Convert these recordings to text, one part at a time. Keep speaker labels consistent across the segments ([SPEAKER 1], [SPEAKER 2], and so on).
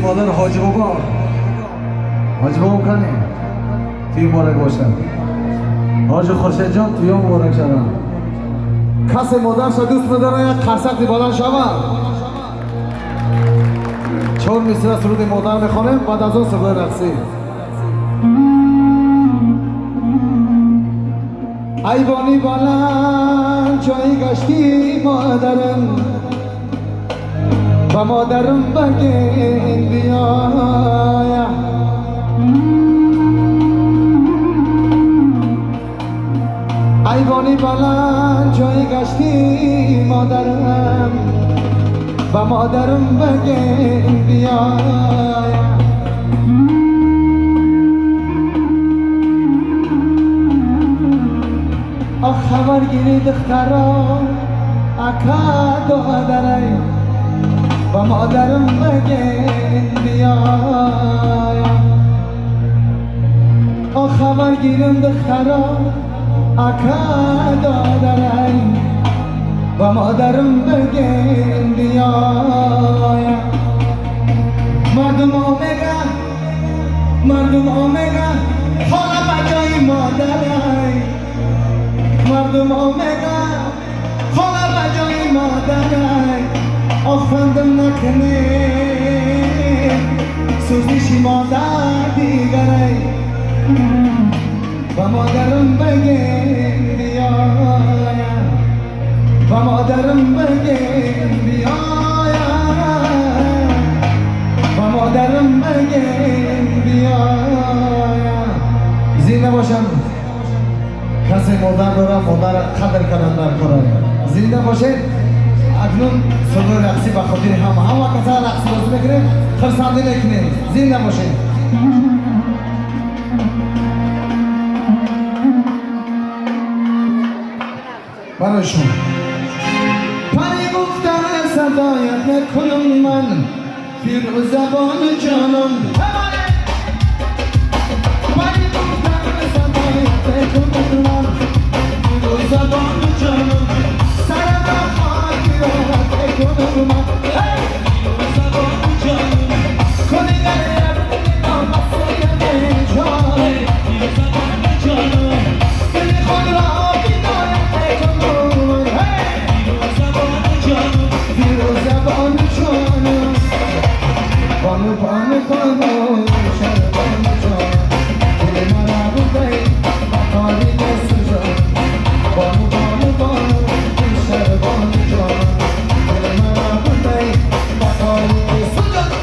[SPEAKER 1] مادر حاج بابا کنی توی مبارک باشن. حاج خورشید جان توی مبارک شدن. کسی مادرش دوست نداره یک قصد بالا شود. 4 مصرع سرود مادر میخوانیم بعد از اون سرود رقصی. ایوانی بلند جایی گشتی مادرم و مادرم بگین بیایا. ایوانی بلند جایی گشتی مادرم و مادرم بگین بیایا. خبر گیری دخترا اکا دادره و مادرم بگین بیایا. خبر گیرم دخترا اکا دادره و مادرم بگین بیایا. مردم میگن حالا بجای مادره. مردم میگن حالا بجای مادره. آخوندم نکنه سوزیشی مادر دیگره و مادرم بگین بیایا. و مادرم بگین بیایا. و مادرم بگین بیایا. زینه باشم کسی مادر داره مادر قدر کنن در کاره. زنده باشید. اکنون سرود رقصی به خاطر همه کسی رقص بازی میکنیم خرسنده میکنیم. زنده باشید. برای شما پری گفتن صدایت نکنم من فیروز زبان جانم. پری گفتن صدایت نکنم من فیروز زبان جانم. سر بخواهی رایت نکنم من فیروز زبان جانم. کنی گریم نامسته جانم فیروز زبان جانم. دلی خود را بیدایت نکنم من فیروز زبان جانم. فیروز زبان جانم. بانو بانو بانو شربان جانم. دل مرا بودی بکاری دست جانم. بانو بانو بانو شربان جانم. دل مرا بودی بکاری دست جانم.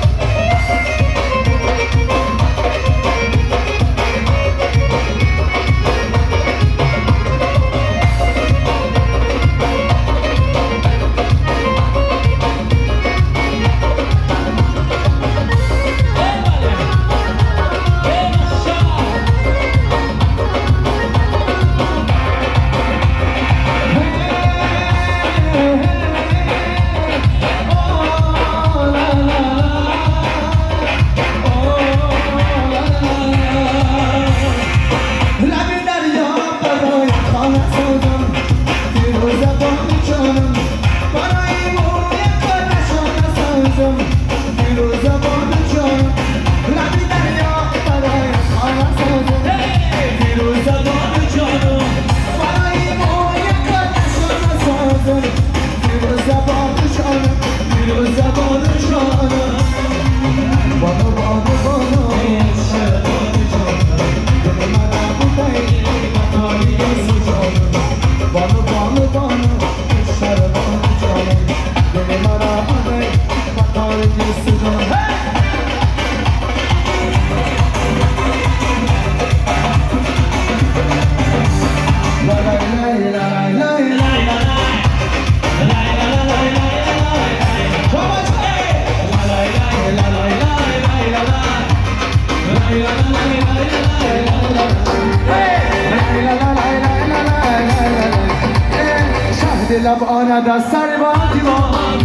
[SPEAKER 1] لب آرد از سر با دیوان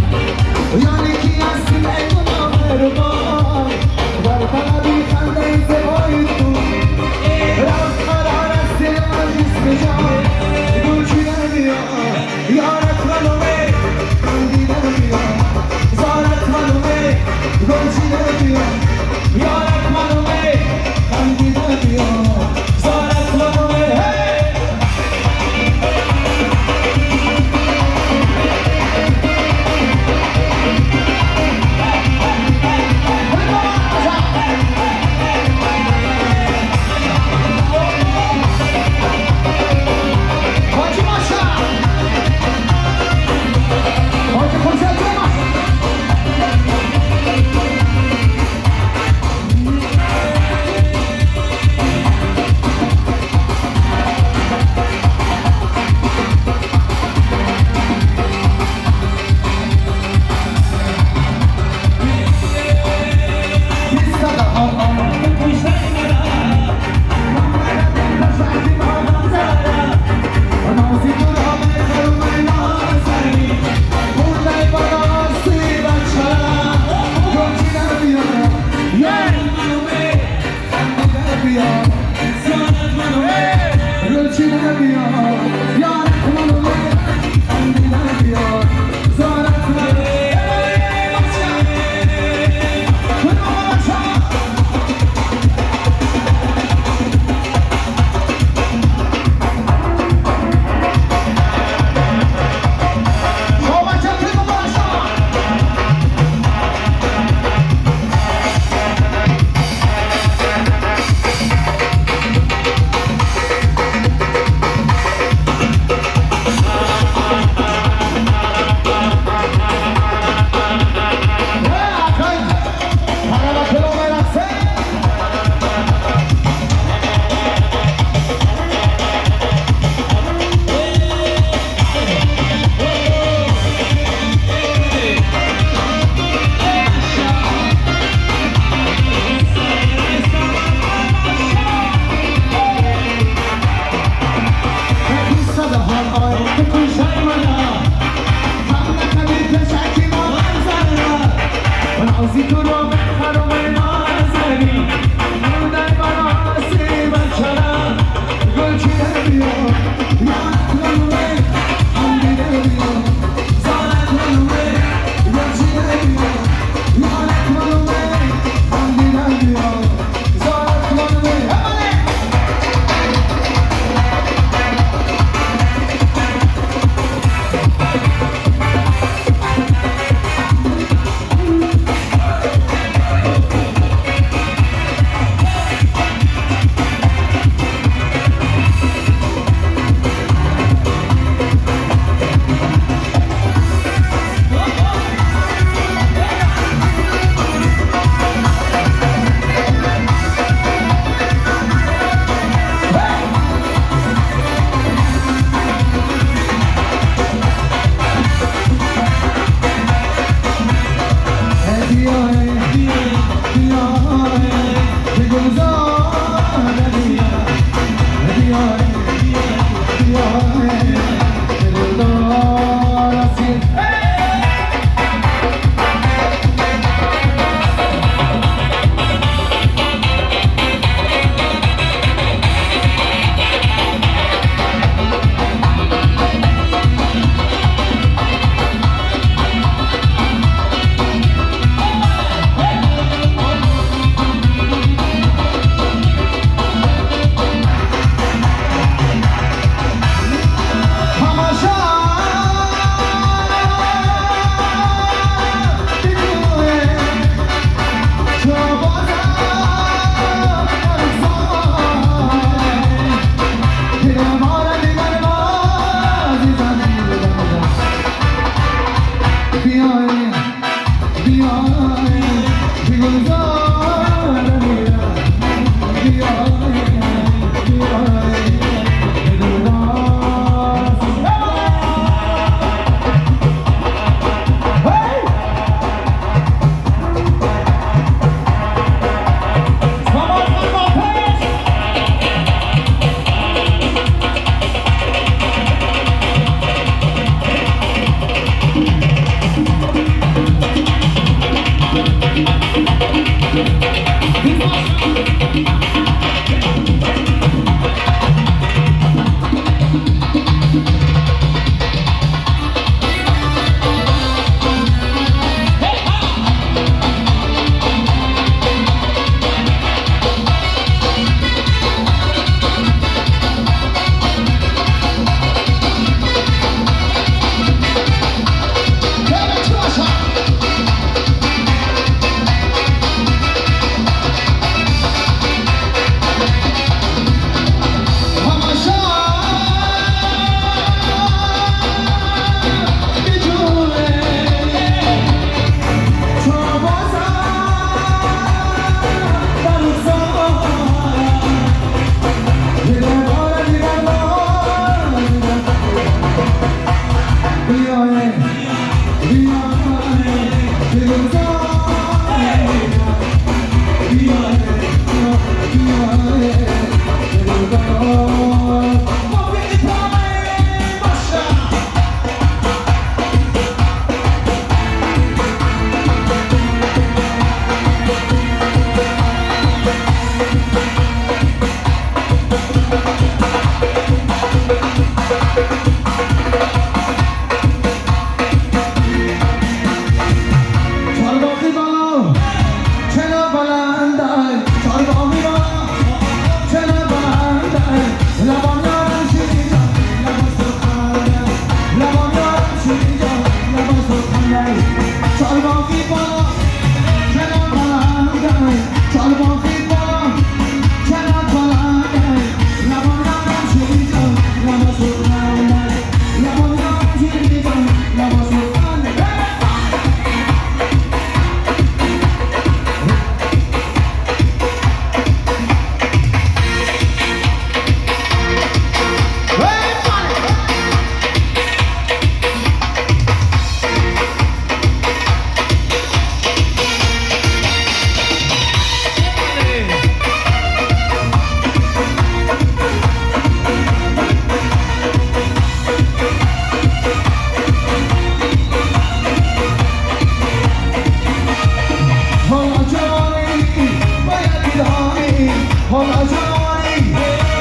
[SPEAKER 1] یعنی کی هستیم ای گناه مهربان بر طلبی خنده زبای تو رفت قرار است دل من جسم جان گل چیدن بیا یارت منو می گل دیدن بیا زارت منو می گل چیدن حالا جوانی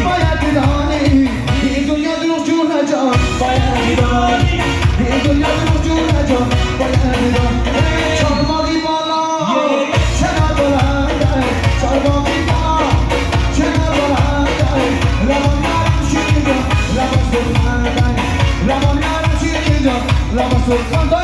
[SPEAKER 1] باید بدانی این دنیا دروغ جون نجان باید بدانی این دنیا دروغ جون نجان باید بدانی چارماقی بالا چرا بلنده چارماقی بالا چرا بلنده روان یارم شیرم روان سلطنده روان یارم شیرم روان سلطنده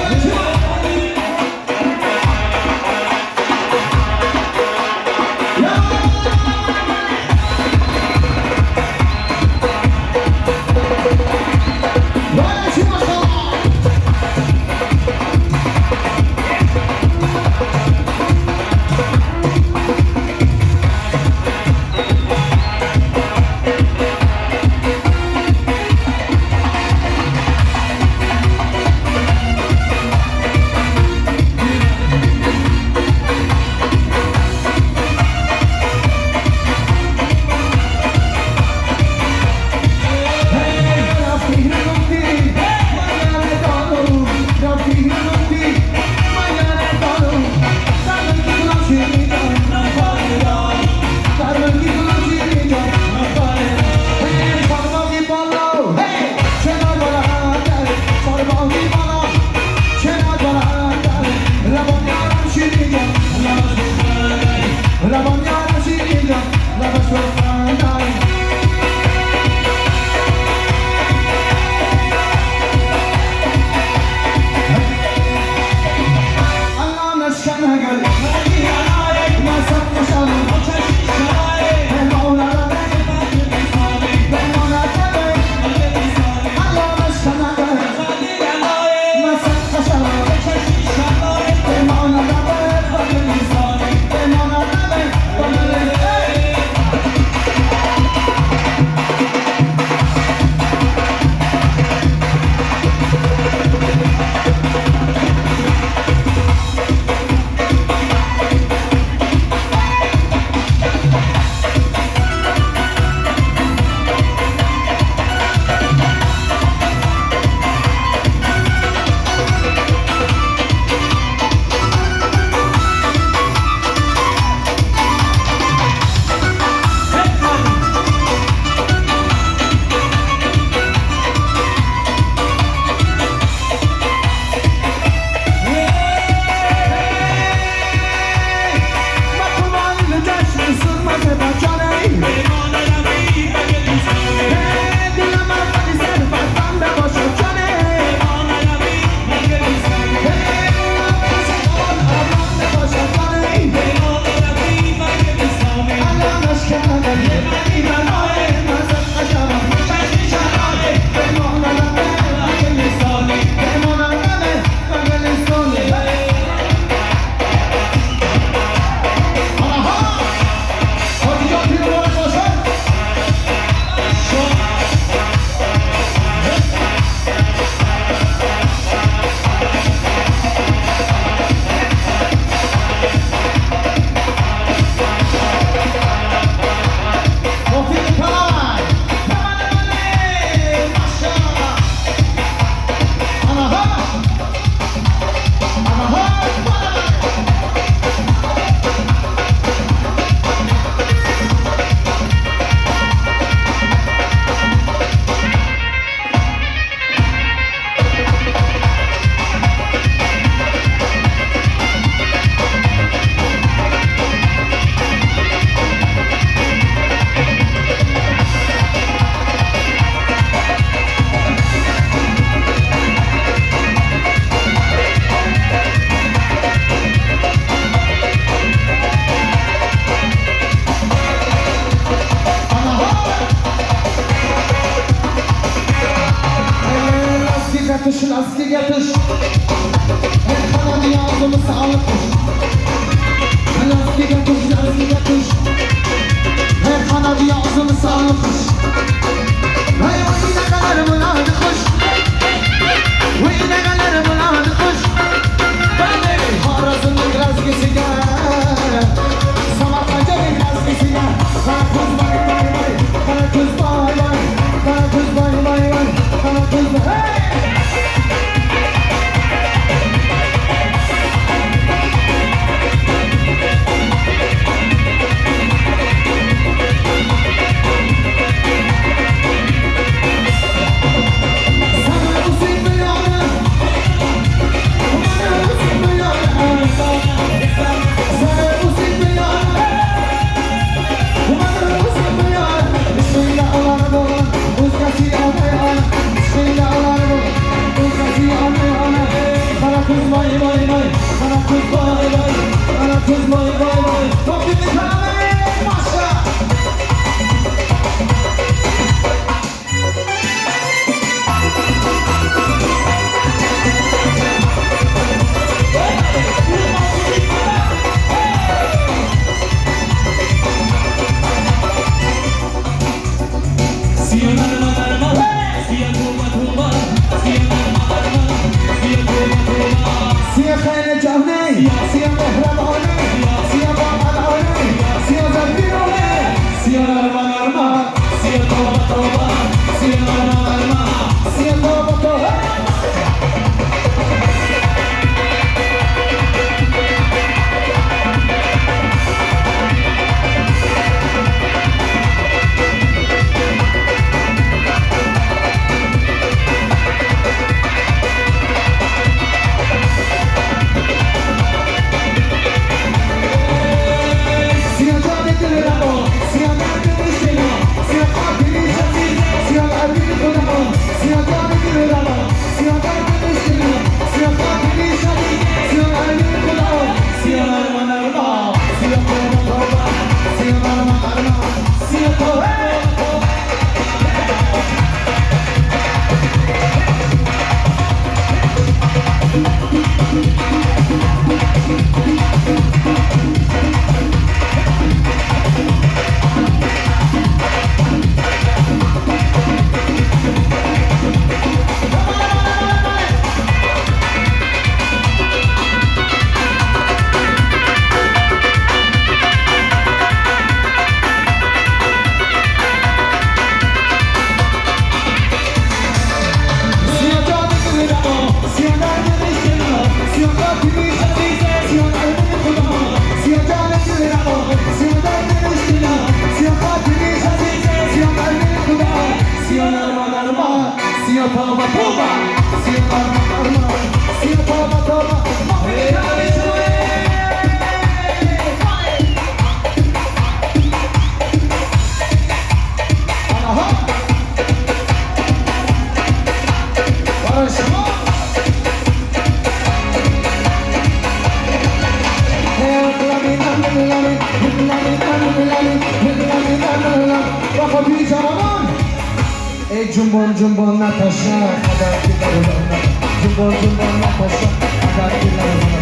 [SPEAKER 1] Jumbon jumbon Natasha, kadar kita ulama. Jumbon jumbon Natasha, kadar kita ulama.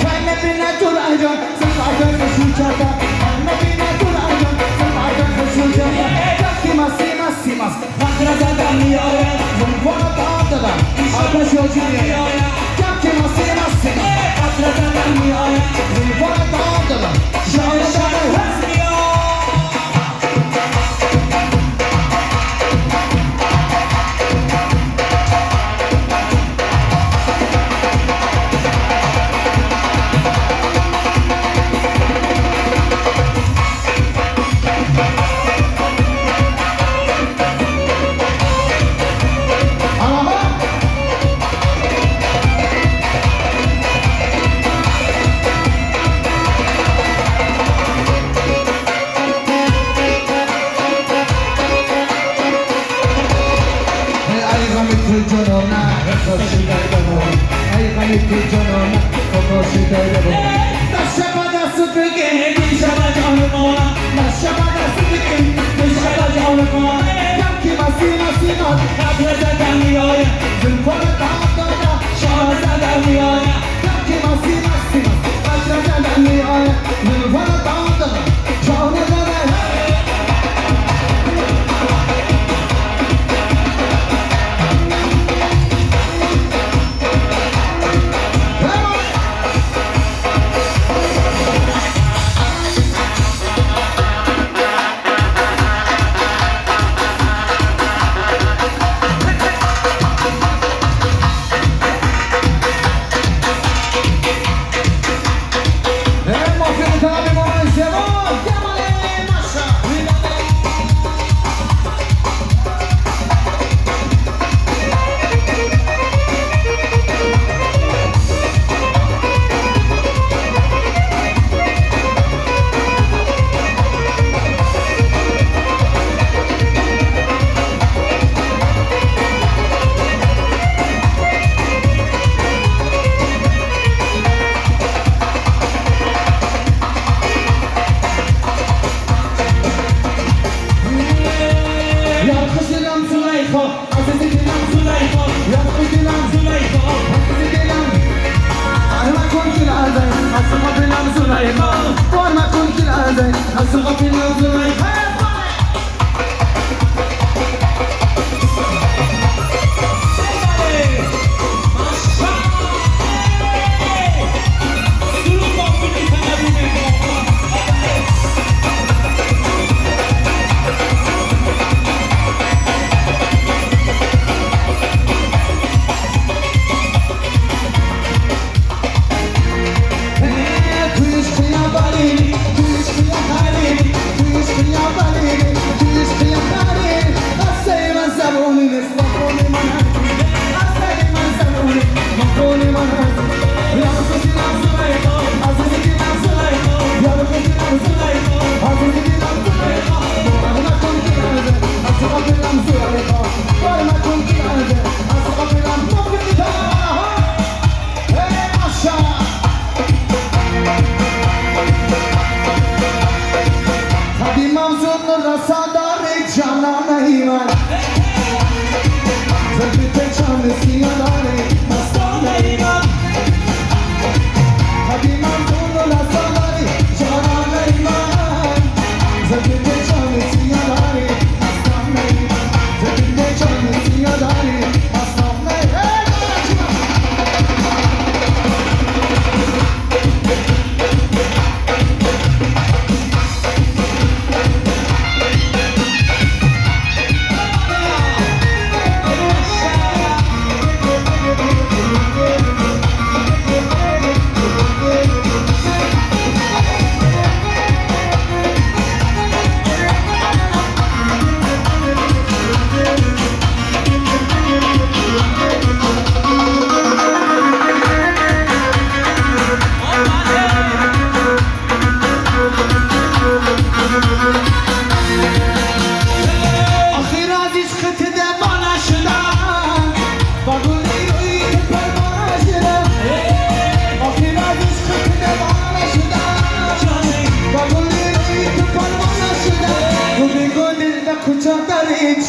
[SPEAKER 1] Karena bina tulaja, sepadan bersucara. Karena bina tulaja, sepadan bersucara. Simas simas simas, madrasa kami orang, jumpa tak. Apa syojinya? Simas simas simas, madrasa kami orang, jumpa tak. Syara syara.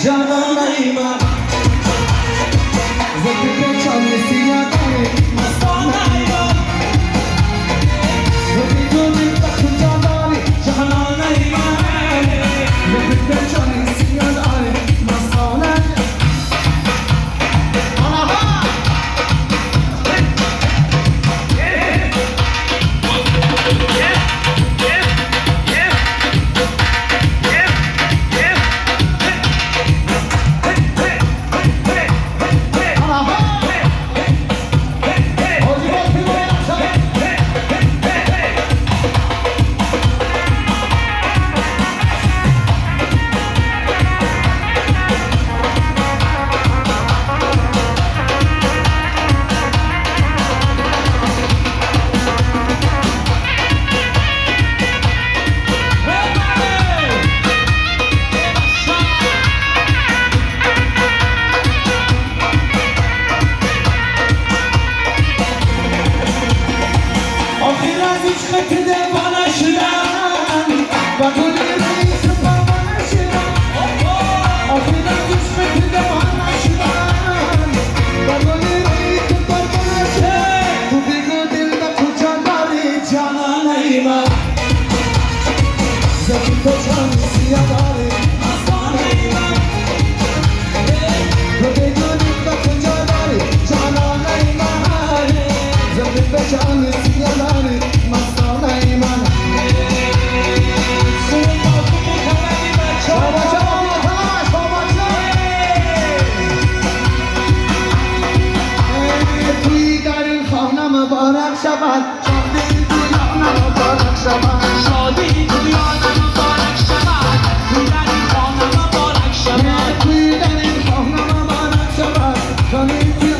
[SPEAKER 1] جانانه من زدی به چانسی یاداره مستانه من زدی دونی بخون جاناری جانانه من زدی به چانسی یاداره مستانه مبارک شود
[SPEAKER 2] توی گلی خانم مبارک شود شادی توی مبارک شود
[SPEAKER 1] خانم مبارک شود شادی توی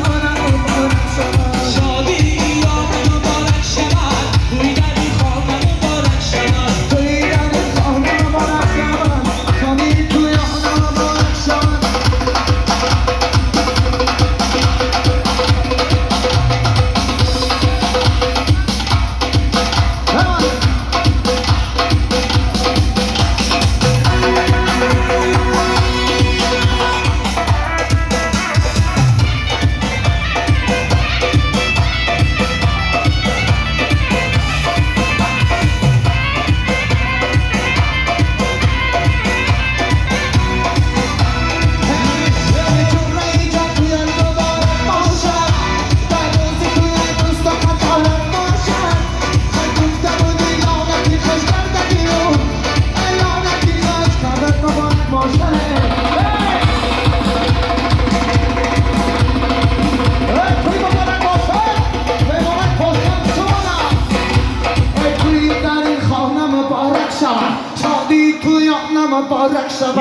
[SPEAKER 1] مبارک شود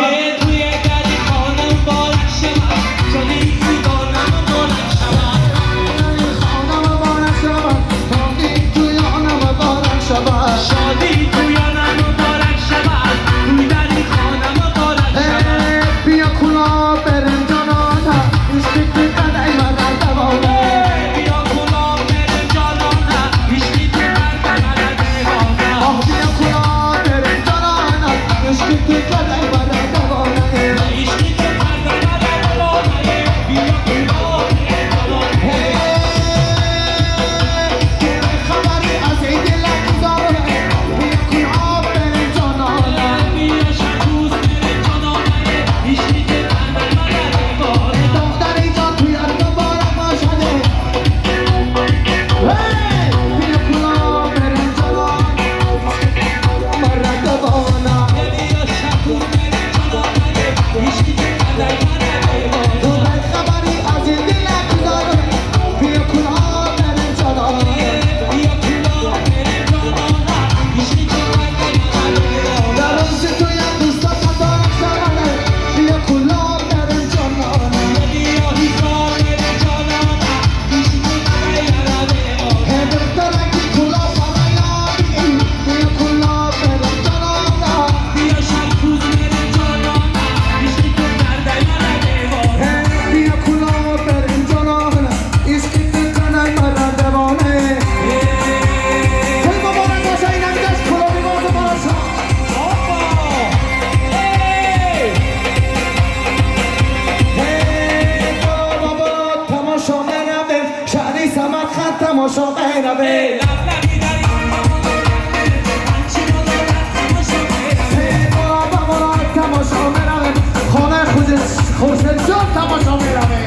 [SPEAKER 2] شادی توی مبارک شود توی گلی خانم مبارک شود
[SPEAKER 1] بیا کلا برم جانانا عشقی توی قدعی مرد دوانه
[SPEAKER 2] بیا کلا برم جانانا عشقی توی مرد دوانه
[SPEAKER 1] بیا کلا برم جانانا عشقی توی قدعی مرد دوانه تماشا میروه تماشا میروه خانه خورشید جان تماشا میروه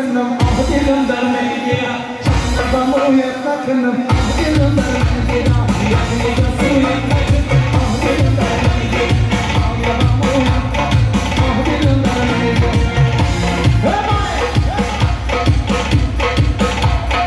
[SPEAKER 1] نکنم آه دلم در میگه شب مویت نکنم آه دلم در میگه